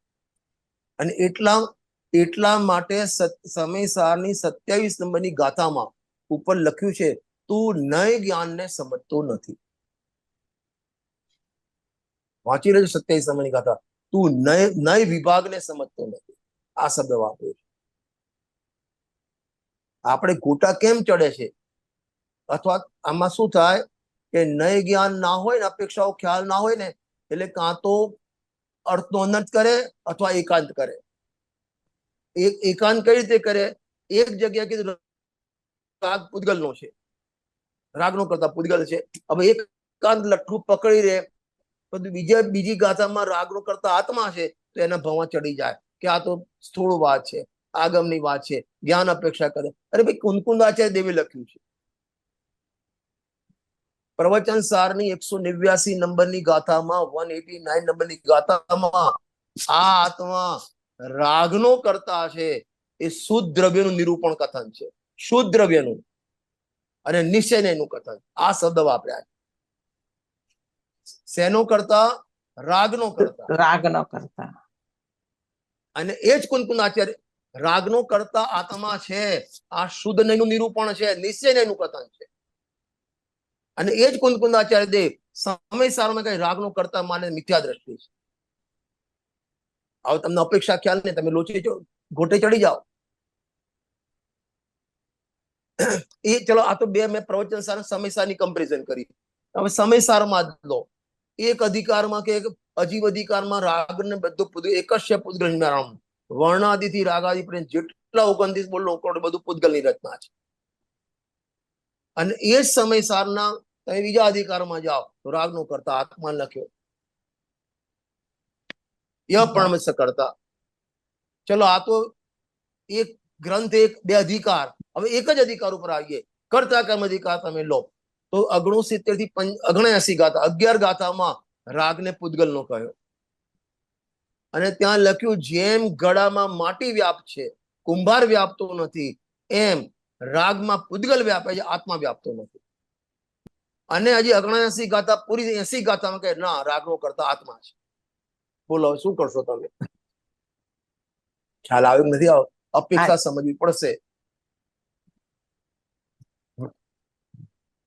અને એટલા માટે સમયસારની 27 નંબરની ગાથામાં ઉપર લખ્યું છે, તું નય જ્ઞાનને સમજતો નથી. વાંચી લેજો 27 નંબરની ગાથા. તું નય વિભાગને સમજતો નથી. આ શબ્દ વાપર્યો છે. આપણે ગોટા કેમ ચડે છે? અથવા આમાં શું થાય કે નય જ્ઞાન ના હોય ને, અપેક્ષાઓ ખ્યાલ ના હોય ને, એટલે કાં તો અર્થનો અનર્થ કરે અથવા એકાંત કરે. એકાંત કઈ રીતે કરે? એક જગ્યા કીધું રાગ પૂદગલનો છે, રાગનો કરતા પૂદગલ છે. હવે એકાંત લઠ્ઠું પકડી રહે, બીજી ગાથામાં રાગનો કરતા આત્મા છે, તો એના ભાવમાં ચડી જાય કે આ તો સ્થૂળ વાત છે, આગમની વાત છે, જ્ઞાન અપેક્ષા કરે. અરે ભાઈ, કુંદકુંદ આચાર્ય દેવે લખ્યું છે પ્રવચન સારની 189 નંબરની ગાથામાં, 189 નંબરની ગાથામાં, આ આત્મા રાગનો કરતા છે. એ શુદ્ધ દ્રવ્યનું નિરૂપણ કથન છે, શુદ્ધ દ્રવ્યનું, અને નિશ્ચયનું કથન. આ શબ્દ વાપર્યા. શેનો કરતા? રાગનો કરતા. રાગનો કરતા. અને એ જ કુંદકુંદ આચાર્ય રાગનો કરતા આત્મા છે, આ શુદ્ધ નયનું નિરૂપણ છે, નિશ્ચય નયનું કથન છે. અને એ જ કુંદકુંદ આચાર્ય દેવ સમય સારમાં કઈ રાગનો કરતા માને મિથ્યા દ્રષ્ટિ છે. હવે તમને અપેક્ષા ખ્યાલ ને, તમે ગોટે ચડી જાઓ. એ ચલો, આ તો બે મેં પ્રવચન સાર સમયસારની કમ્પેરિઝન કરી. હવે સમયસારમાં જ લો. એક અધિકારમાં કે અજીવ અધિકારમાં રાગ ને બધું એક જ છે, પૂદગલ નિવારણ. વર્ણાદિથી રાગાદિ પણ જેટલા 29 બોલો બધું પૂદગલની રચના છે. અને એ જ સમયસારના તમે બીજા અધિકારમાં જાઓ તો રાગનો કરતા આત્મા લખ્યો, પરમસ્ય કરતા. ચલો, આ તો એક ગ્રંથ, બે અધિકાર. હવે એક જ અધિકાર ઉપર આવીએ. કર્તા કર્મ અધિકાર તમે લો તો 69 થી 79 ગાથા, 11 ગાથામાં રાગને પૂદગલનો કહ્યો. અને ત્યાં લખ્યું, જેમ ગળામાં માટી વ્યાપ છે, કુંભાર વ્યાપતો નથી, એમ રાગમાં પૂદગલ વ્યાપે છે, આત્મા વ્યાપતો નથી. અને હજી 79 ગાથા પૂરી 80 ગાથામાં કહે ના, રાગનો કરતા આત્મા છે. બોલો, શું કરશો તમે? ખ્યાલ આવ્યો નથી? આવો અપેક્ષા સમજવી પડશે.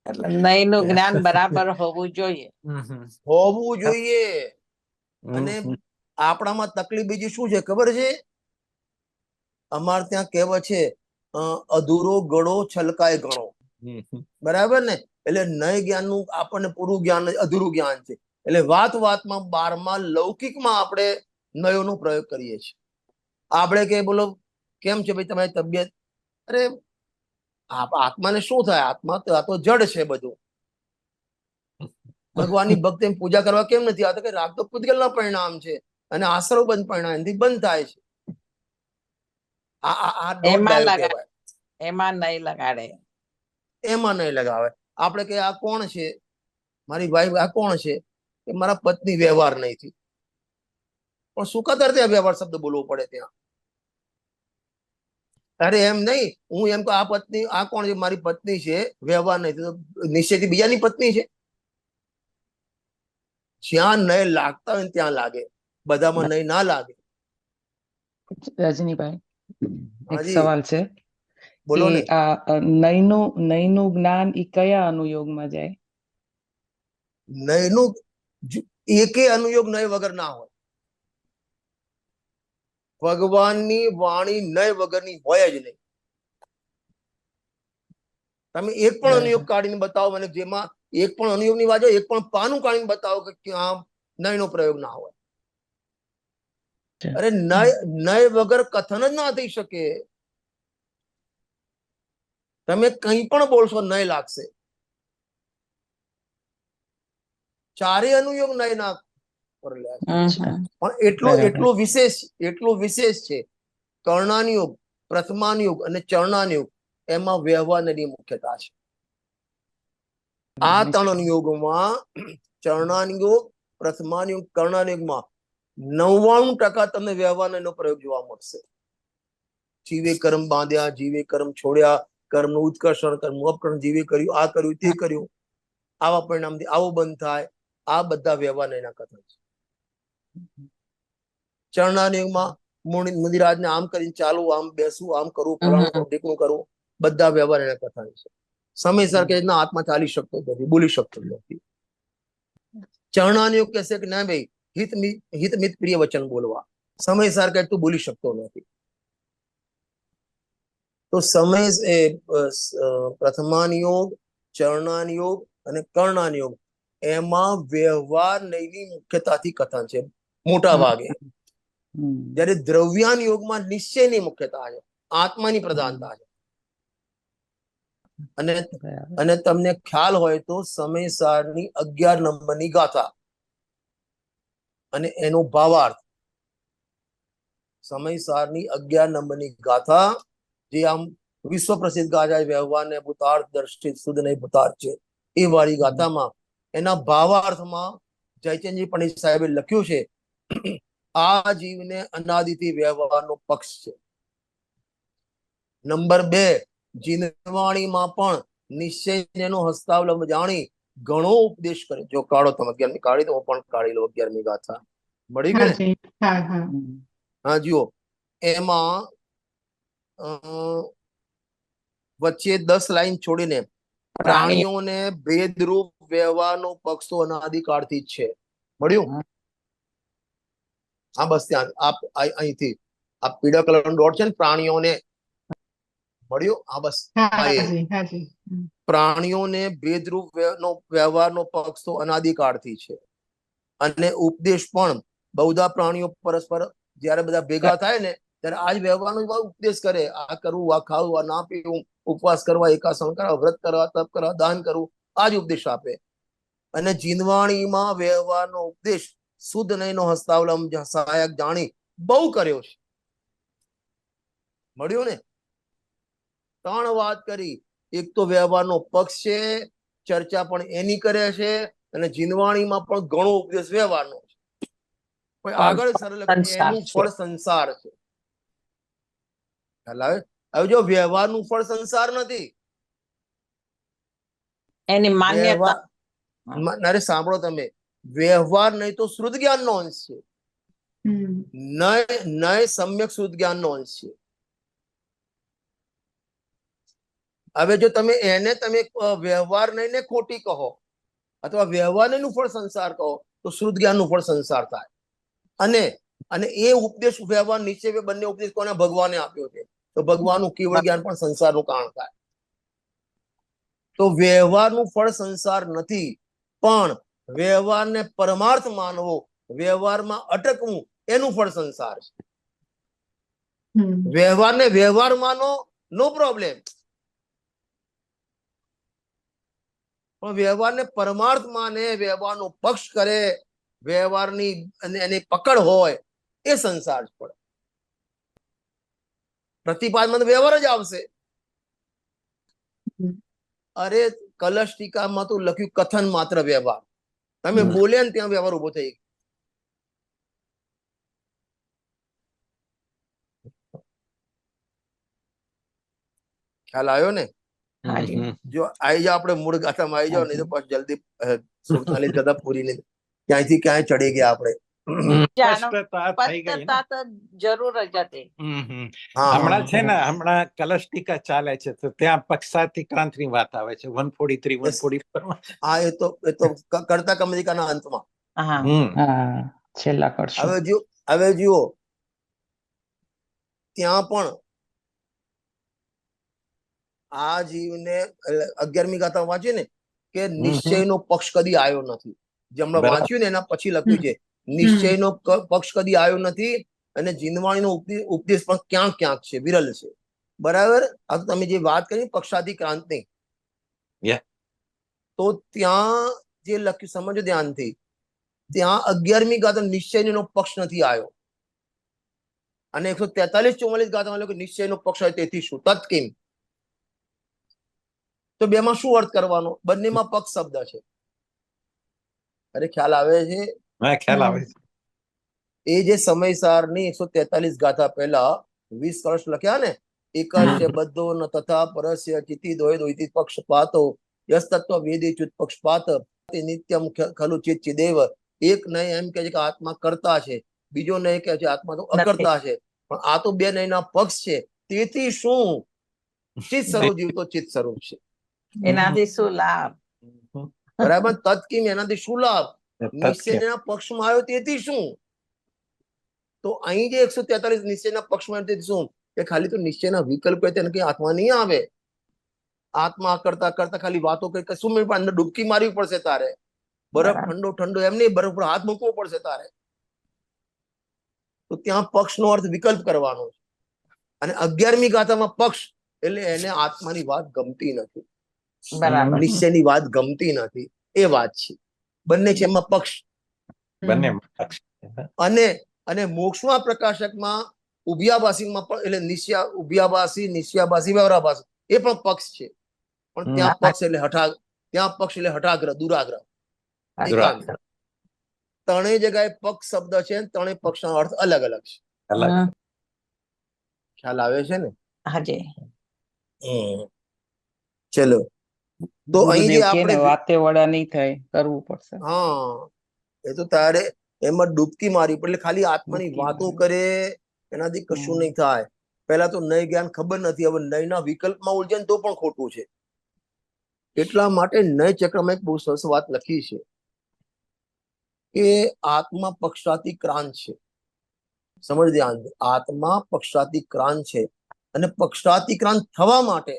એટલે નયનું જ્ઞાન બરાબર હોવું જોઈએ. હોવું જોઈએ. અને આપણામાં તકલીફ બીજી શું છે ખબર છે? અમારે ત્યાં કહેવત છે, અધૂરો ગળો છલકાય ઘણો, બરાબર ને? એટલે નય જ્ઞાનનું આપણને પૂરું જ્ઞાન અધૂરું જ્ઞાન છે. એટલે વાતમાં 12મા લૌકિકમાં આપણે નયોનો પ્રયોગ કરીએ છીએ. આપણે કે બોલો કેમ છે ભાઈ તમારી તબિયત? અરે આત્માને શું થાય? આત્મા તો આ તો જડ છે બધું. ભગવાનની ભક્તિ પૂજા કરવા કેમ નથી આવતા? કે રાગ તો પૂતગલના પરિણામ છે અને આસરો બંધ પરિણામ એનાથી બંધ થાય છે. આ દોઢ ડાયો કહેવાય. એમાં નહીં લગાડે. એમાં નહીં લગાવે. આપણે કે આ કોણ છે? મારી વાઈફ આ કોણ છે? કે મારા પત્ની વ્યવહાર નહીં થી. પણ શું કાતર ત્યાં વ્યવહાર શબ્દ બોલવો પડે ત્યાં? અરે એમ નહીં, હું એમ કહું આ પત્ની આ કોણ છે? મારી પત્ની છે, વ્યવહાર નહીં તો નિશ્ચયથી બીજાની પત્ની છે. જ્યાં નય લાગતા હોય ત્યાં લાગે, બધામાં નય ના લાગે. રજનીભાઈ, એક હાજી. સવાલ છે બોલો કે ને. આ નયનું જ્ઞાન ઈ કયા અનુયોગમાં જાય? નયનું એકે અનુયોગ નય વગર ના હોય. ભગવાનની વાણી નય વગરની હોય જ નહીં. તમે એક પણ બરાબર. અનુયોગ કાઢીને બતાવો મને, જેમાં એક પણ અનુયોગની વાત હોય, એક પણ પાનું કાઢીને બતાવો કે આમ નયનો પ્રયોગ ના હોય. અરે નય વગર કથન જ ના થઈ શકે. તમે કંઈ પણ બોલશો નય લાગશે. ચારે અનુયોગ નય ના પર લે છે. પણ એટલું વિશેષ છે. કર્ણાનુયોગ, પ્રથમાનુયોગ અને ચરણાનુયોગ એમાં વ્યવહારની મુખ્યતા છે. આ ત્રણ અનુયોગોમાં ચરણાનુયોગ, પ્રથમાનુયોગ, કર્ણાનુયોગમાં 99% તમને વ્યવહારનો પ્રયોગ જોવા મળશે. જીવે કર્મ બાંધ્યા, જીવે કર્મ છોડ્યા, કર્મનું ઉત્કર્ષણ, કર્મનું અપકર્ષણ, જીવે કર્યું, આ કર્યું, તે કર્યું, આવા પરિણામથી આવો બંધ થાય. આ બધા વ્યવહારના કથન છે. ચરણાનુયોગમાં મુનિરાજને આમ કરીને ચાલવું, આમ બેસવું, આમ કરવું, ફલાણું કરવું, ઢીકણું કરવું, બધા વ્યવહારના કથન છે. સમયસર કે ના આત્મા ચાલી શકતો નથી, બોલી શકતો નથી. ચરણાનુયોગ કહેશે કે ના ભાઈ હિતમિત પ્રિય વચન બોલવા. સમયસર કે તું બોલી શકતો નથી. તો પ્રથમાનુયોગ, ચરણાનુયોગ અને કર્ણાનુયોગ એમાં વ્યવહાર નયની મુખ્યતાથી કથન છે મોટા ભાગે. જ્યારે દ્રવ્યાન યોગમાં નિશ્ચયની મુખ્યતા છે, આત્માની પ્રધાનતા છે. અને તમને ખ્યાલ હોય તો સમયસારની 11 નંબરની ગાથા અને એનો ભાવાર્થ. સમયસારની 11 નંબરની ગાથા જે આમ વિશ્વ પ્રસિદ્ધ ગાથા, વ્યવહારને ભૂતાર્થ દર્શિત શુદ્ધ નહીં ભૂતાર્થ છે એ વાળી ગાથામાં એના ભાવાર્થમાં જયચંદજી પંડિત સાહેબે લખ્યું છે, આ જીવને અનાદિથી વ્યવહારનો પક્ષ છે. નંબર 2, જીનવાણીમાં પણ નિશ્ચયનો હસ્તાવલંબ જાણી ઘણો ઉપદેશ કરે. જો કાઢો તમે 11મી કાઢી તો હું પણ કાઢી લઉં. 11મી ગાથા મળી ગઈ ને? હાજી, હા હા હા જુઓ, એમાં વચ્ચે 10 લાઈન છોડીને પ્રાણીઓને ભેદરૂપ વ્યવહારનો પક્ષ તો અનાદિકાળથી જ છે. મળ્યું? હા બસ ત્યાં અહીંથી આ પીળા કલરનો ડોટ છે ને, પ્રાણીઓને મળ્યું? હા બસ હાજી હાજી પ્રાણીઓને ભેદરૂપ વ્યવહારનો પક્ષ તો અનાદિકાળથી છે. અને ઉપદેશ પણ બહુધા પ્રાણીઓ પરસ્પર જયારે બધા ભેગા થાય ને ત્યારે આજ વ્યવહારનો ઉપદેશ કરે. આ કરવું, આ ખાવું, આ ના પીવું, ઉપવાસ કરવા, એકાસન કરવા, વ્રત કરવા, તપ કરવા, દાન કરવું, આ જ ઉપદેશ આપે. અને જીનવાણીમાં વ્યવહારનો ઉપદેશ શુદ્ધ નયનો હસ્તાવલંબ સહાયક જાણી બહુ કર્યો છે. મળ્યું ને? 3 વાત કરી. એક તો વ્યવહારનો પક્ષ છે, ચર્ચા પણ એની કરે છે, અને જીનવાણીમાં પણ ઘણો ઉપદેશ વ્યવહારનો છે. પણ આગળ સરળ એનું ફળ સંસાર છે. હવે જો વ્યવહારનું ફળ સંસાર નથી, એની માન્યતા. અરે સાંભળો તમે, વ્યવહાર નહીં તો શુદ્ધ જ્ઞાનનો અંશ છે. નય સમ્યક શુદ્ધ જ્ઞાનનો અંશ છે. હવે જો તમે એને વ્યવહાર નહીં ખોટી કહો અથવા વ્યવહાર નું ફળ સંસાર કહો તો શુદ્ધ જ્ઞાનનું ફળ સંસાર થાય. અને એ ઉપદેશ વ્યવહાર નિશ્ચય બંને ઉપદેશ કોને? ભગવાને આપ્યો છે. તો ભગવાનનું કેવળ જ્ઞાન પણ સંસારનું કારણ થાય. તો વ્યવહારનું ફળ સંસાર નથી, પણ વ્યવહારને પરમાર્થ માનવો, વ્યવહારમાં અટકવું, એનું ફળ સંસાર છે. વ્યવહારને વ્યવહાર માનો, નો પ્રોબ્લેમ, પણ વ્યવહારને પરમાર્થ માને, વ્યવહારનો પક્ષ કરે, વ્યવહારની એની પકડ હોય, એ સંસાર પડે. પ્રતિપાદમાં તો વ્યવહાર જ આવશે. અરે કલશ ટીકામાં તો લખ્યું કથન માત્ર વ્યવહાર. તમે બોલ્યા ને ત્યાં વ્યવહાર ઉભો થઈ ગયો. ખ્યાલ આવ્યો ને? જો આવી જાઓ, આપણે મૂળ ગાથામાં આવી જાઓ, નહીં તો પછી જલ્દી 47 ગાથા પૂરી નહીં, ક્યાંયથી ક્યાંય ચડી ગયા આપણે. સ્પષ્ટતા થઈ ગઈ ને. સ્પષ્ટતા તો જરૂર જ હતી. હમણાં છે ને, હમણાં કલશ ટીકા ચાલે છે, તો ત્યાં પક્ષાતી ક્રાંતિની વાત આવે છે 143 144. હા, એ તો કરતા કમરિકાના અંતમાં. હા હા, છેલ્લા કરશો. હવે જુઓ, ત્યાં પણ આ જીવને 11મી ગાથા વાંચીએ ને કે નિશ્ચયનો પક્ષ કદી આવ્યો નથી. જે હમણાં બરાબર. વાંચ્યું ને એના પછી લખ્યું છે નિશ્ચયનો પક્ષ કદી આવ્યો નથી, અને જીનવાણીનો ઉપદેશ પણ ક્યાંક ક્યાંક છે, વિરલ છે. બરાબર. આ તો તમે જે વાત કરી પક્ષાતી ક્રાંતિ, Yeah. તો ત્યાં જે લખ્યું સમજો ધ્યાનથી, ત્યાં 11મી ગાથા નિશ્ચયનો પક્ષ નથી આવ્યો, અને 143 44 ગાથામાં લખ્યું નિશ્ચયનો પક્ષ હોય તેથી શું તત્કિમ. તો બેમાં શું અર્થ કરવાનો? બંનેમાં પક્ષ શબ્દ છે. અરે ખ્યાલ આવે છે? હા, ખ્યાલ આવે છે. એ જે સમયસારની 143 ગાથા પહેલા 20 કળશ લખ્યા ને, એકસ્ય બધો ન તથા પરસ્ય ચિતિ દ્વય દ્વૈતી પક્ષપાતો યસ તત્વ વેદી ચુત પક્ષપાત તે નિત્યમ ખલુ ચિત ચિદેવ. એક નહીં એમ કે છે કે આત્મા કરતા છે, બીજો નહીં કે છે આત્મા તો અકર્તા છે, પણ આ તો બે નહીંના પક્ષ છે. તેથી શું? ચિત સ્વરૂપ જીવ તો ચિત સ્વરૂપ છે. એનાથી શું લાભ? બરાબર. તત્કિમ, એનાથી શું લાભ? નિશ્ચયના પક્ષમાં આવ્યો તેથી શું? તો અહીં જે 143 નિશ્ચયના પક્ષમાં તેથી શું? કે ખાલી તો નિશ્ચયના વિકલ્પ તેને કઈ આત્મા નહીં આવે. આત્મા કરતા કરતા ખાલી વાતો કઈ કશું નહીં, પણ અંદર ડૂબકી મારવી પડશે તારે. બરફ ઠંડો ઠંડો એમ નહીં, બરફ પર હાથ મૂકવો પડશે તારે. તો ત્યાં પક્ષનો અર્થ વિકલ્પ કરવાનો છે. અને 11મી ગાથામાં પક્ષ એટલે એને આત્માની વાત ગમતી નથી, બરાબર. નિશ્ચયની વાત ગમતી નથી, એ વાત છે. બંને છે, એમાં પક્ષ. બંને અને મોક્ષમાં પ્રકાશકમાં ઉભયાભાસીમાં પણ એટલે ઉભયાભાસી, નિશ્ચયાભાસી, વ્યવહારાભાસી એ પણ પક્ષ છે. પણ ત્યાં પક્ષ એટલે હઠાગ્રહ, દુરાગ્રહ, એકાંત. ત્રણેય જગ્યાએ પક્ષ શબ્દ છે, ત્રણેય પક્ષનો અર્થ અલગ અલગ છે. ખ્યાલ આવે છે ને? હાજી. ચલો, તો અહીં જે આપણે વાતે વડા નહીં થાય, કરવું પડશે. હા, એ તો તારે એમાં ડૂબકી મારી એટલે ખાલી આત્માની વાતો કરે એનાથી કશું નહીં થાય. પહેલા તો નય જ્ઞાન ખબર નથી, હવે નયના વિકલ્પમાં ઉલझे તો પણ ખોટું છે. એટલા માટે નય ચક્રમાં એક બહુ સરસ વાત લખી છે કે આત્મા પક્ષાતી ક્રાંત છે. સમજ ધ્યાન, આત્મા પક્ષાતી ક્રાંત છે, અને પક્ષાતી ક્રાંત થવા માટે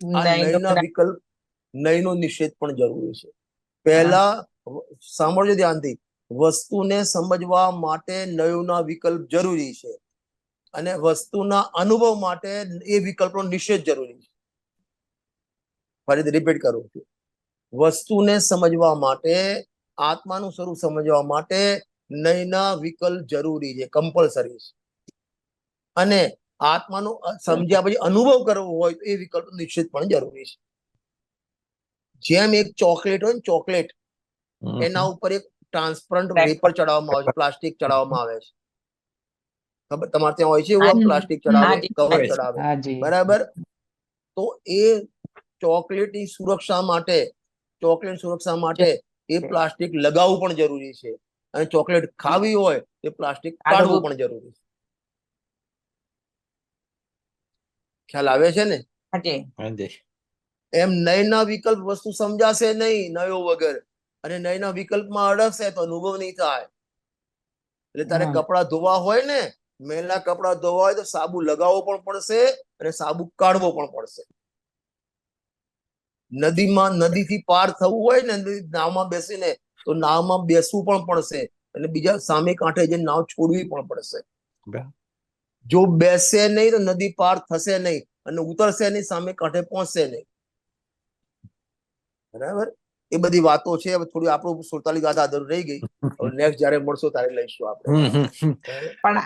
નયના વિકલ્પ, નયનો નિષેધ પણ જરૂરી છે. પહેલા સાંભળજો ધ્યાનથી, વસ્તુને સમજવા માટે નયોના વિકલ્પ જરૂરી છે, અને વસ્તુના અનુભવ માટે એ વિકલ્પનો નિષેધ જરૂરી છે. ફરીથી રિપીટ કરું છું, વસ્તુને સમજવા માટે, આત્માનું સ્વરૂપ સમજવા માટે નયના વિકલ્પ જરૂરી છે, કમ્પલસરી છે. અને આત્માનું સમજ્યા પછી અનુભવ કરવો હોય તો એ વિકલ્પ નિશ્ચિત પણ જરૂરી છે. જેમ એક ચોકલેટ હોય ને, ચોકલેટ એના ઉપર એક ટ્રાન્સપરન્ટ વેપર ચડાવવામાં આવે છે, પ્લાસ્ટિક ચડાવવામાં આવે છે. ખબર તમારે ત્યાં હોય છે એવું? પ્લાસ્ટિક ચડાવે, કવર ચડાવે, બરાબર. તો એ ચોકલેટની સુરક્ષા માટે એ પ્લાસ્ટિક લગાવવું પણ જરૂરી છે, અને ચોકલેટ ખાવી હોય તો પ્લાસ્ટિક કાઢવું પણ જરૂરી છે. ખ્યાલ આવે છે ને? એમ નયના વિકલ્પ વસ્તુ સમજાશે નહીં નયો વગર, અને નયના વિકલ્પમાં અડકશે તો અનુભવ નહીં થાય. એટલે તારે કપડા ધોવા હોય ને મેલા કપડા ધોવા હોય તો સાબુ લગાવવો પણ પડશે અને સાબુ કાઢવો પણ પડશે. નદીથી પાર થવું હોય ને નાવમાં બેસીને તો નાવમાં બેસવું પણ પડશે અને બીજા સામે કાંઠે જઈને નાવ છોડવી પણ પડશે. જો બેસે નહીં તો નદી પાર થશે નહીં અને ઉતરશે નહીં, સામે કાંઠે પહોંચશે નહીં. બરાબર, એ બધી વાતો છે. હવે થોડી આપણું 47 ગાથા અધૂર રહી ગઈ. હવે નેક્સ્ટ જયારે મળશો ત્યારે લઈશું આપણે. પણ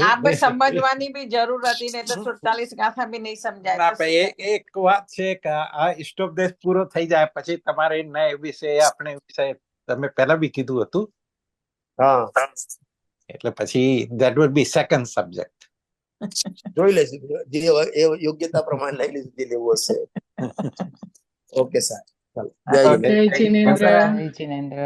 આ બી સમજવાની બી જરૂર હતી ને તો 47 ગાથા બી નહીં સમજાય. ના, પણ એક વાત છે કે આ ઇષ્ટોપદેશ પૂરો થઈ જાય પછી તમારે ન્યાય વિશે આપણે વિષય તમે પહેલા બી કીધું હતું, હા, એટલે પછી that would be second subject. જોઈ લઈશું જે એ યોગ્યતા પ્રમાણે લઈ લઈશું જે લેવું હશે. ઓકે સાહેબ, ચાલો. જય Okay. હિન્દ. જય જિનેન્દ્ર. જય જિનેન્દ્ર.